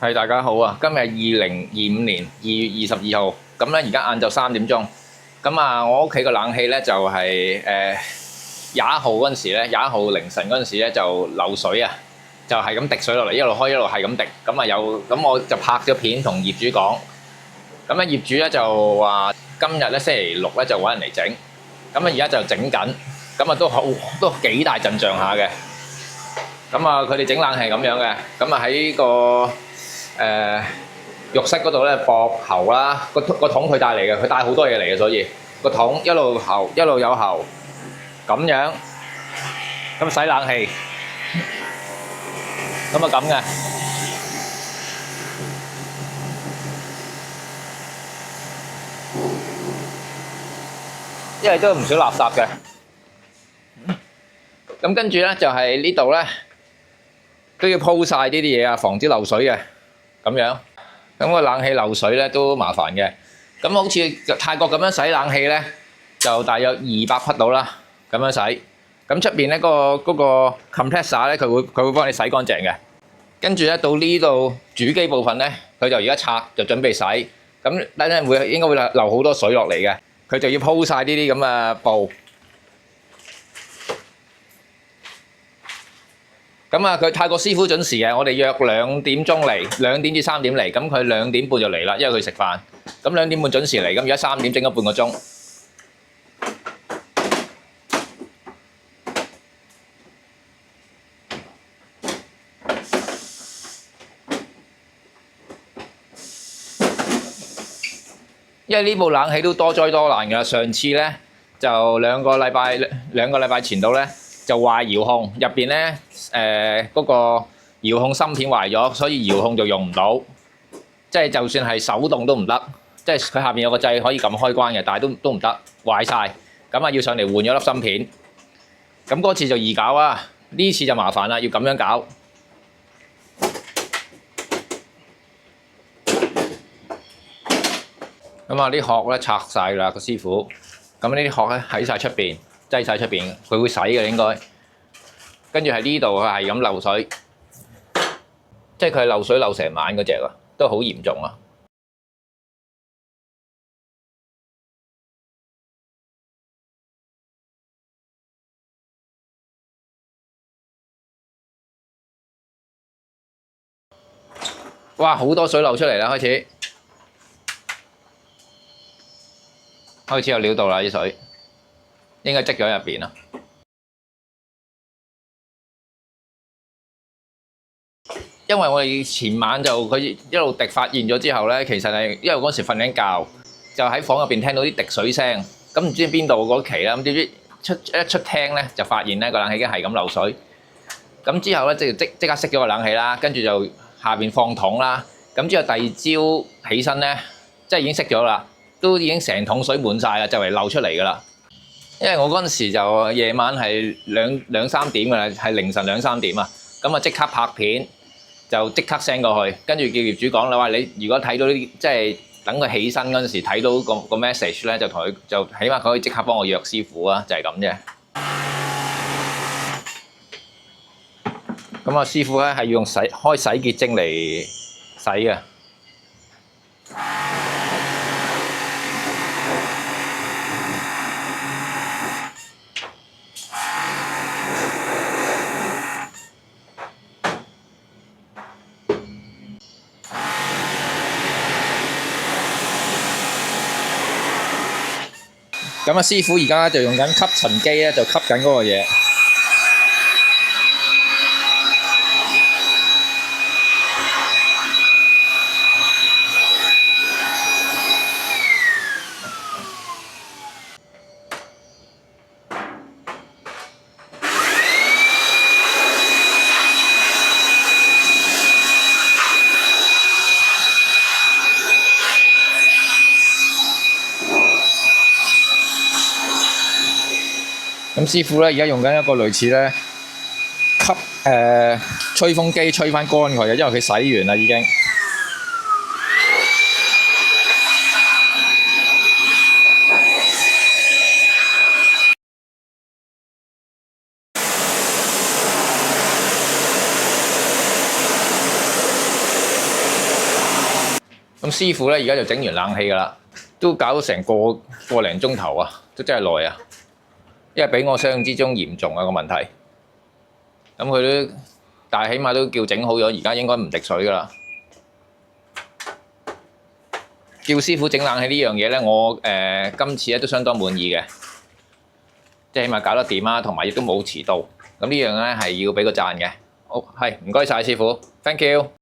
係大家好啊！今日2025年2月22號，咁咧而家晏晝3點鐘，咁啊我屋企個冷氣咧就係21號嗰陣時咧，21號凌晨嗰陣時咧就漏水啊，就係咁滴水落嚟，一路開一路係咁滴，咁我就拍咗片同業主講，咁咧業主咧就話今日咧星期六咧就揾人嚟整，咁啊而家就整緊，咁啊都幾大陣仗下嘅，咁啊佢哋整冷氣咁樣嘅，咁啊喺個浴室嗰度咧駁喉啦，個桶佢帶嚟嘅，佢帶好多嘢嚟嘅，所以個桶一路喉一路有喉咁樣，咁洗冷氣，咁啊咁嘅，因為都唔少垃圾嘅。咁跟住咧就係呢度咧都要鋪晒呢啲嘢啊，防止漏水嘅咁樣。咁個冷氣漏水咧都麻煩嘅。咁好似泰國咁樣洗冷氣咧，就大約200匹到啦，咁樣洗。咁出邊咧嗰個 compressor 咧，佢會幫你洗乾淨嘅。跟住咧到呢度主機部分咧，佢就而家拆就準備洗。咁等陣應該會流好多水落嚟嘅，佢就要鋪晒呢啲咁嘅布。咁啊，佢泰國師傅準時嘅，我哋約2點鐘嚟，2點至3點嚟，咁佢2點半就嚟啦，因為佢食飯。咁2點半準時嚟，咁而家3點整咗半個鐘。因為呢部冷氣都多災多難㗎，上次咧就兩個禮拜前度咧就壞遙控，入邊咧嗰個遙控芯片壞咗，所以遙控就用唔到，即係就算係手動都唔得，即係佢下邊有個掣可以撳開關嘅，但係都唔得，壞晒，咁啊要上嚟換咗粒芯片。咁嗰次就易搞啊，呢次就麻煩啦，要咁樣搞。咁啊啲殼咧拆晒啦個師傅，咁呢啲殼咧喺晒出邊，擠晒出邊，佢會洗嘅應該。跟住喺呢度佢係咁漏水，即係佢係漏水漏成晚嗰隻啊，都好嚴重啊！哇，好多水漏出嚟啦，開始有料到啦啲水，應該積咗喺入邊啦。因為我哋前晚就佢一路滴發現咗之後咧，其實係因為嗰時瞓緊覺，就喺房入邊聽到啲滴水聲，咁唔知邊度嗰期啦，咁點知一出廳咧就發現咧個冷氣機係咁漏水，咁之後咧即刻熄咗個冷氣啦，跟住就下邊放桶啦，咁之後第二朝起身咧，即係已經熄咗啦，都已經成桶水滿晒啦，就嚟漏出嚟噶啦。因為我嗰陣時就夜晚係兩三點噶啦，係凌晨2、3點啊，咁啊即刻拍片。就即刻 send 過去，跟住叫業主講啦，話你如果睇到呢啲，即係等佢起身嗰陣時睇到個 message 咧，就同佢就起碼佢可以即刻幫我約師傅啊，就係咁啫。咁啊，師傅咧係要用開洗潔精嚟洗嘅。咁啊，師傅而家就用緊吸塵機咧，就吸緊嗰個嘢。咁師傅咧而家用緊一個類似咧吸吹風機吹翻乾佢嘅，因為佢洗完啦已經。師傅咧而家就整完冷氣㗎啦，都搞到成個零鐘頭啊，都真係耐啊！因為比我想象之中嚴重啊個問題。咁佢都，但係起碼都叫整好咗，而家應該唔滴水㗎啦。叫師傅整冷氣呢樣嘢咧，我今次咧都相當滿意嘅，即係起碼搞得掂啊，同埋亦都冇遲到。咁呢樣咧係要俾個讚嘅。好，係唔該晒師傅 ，thank you。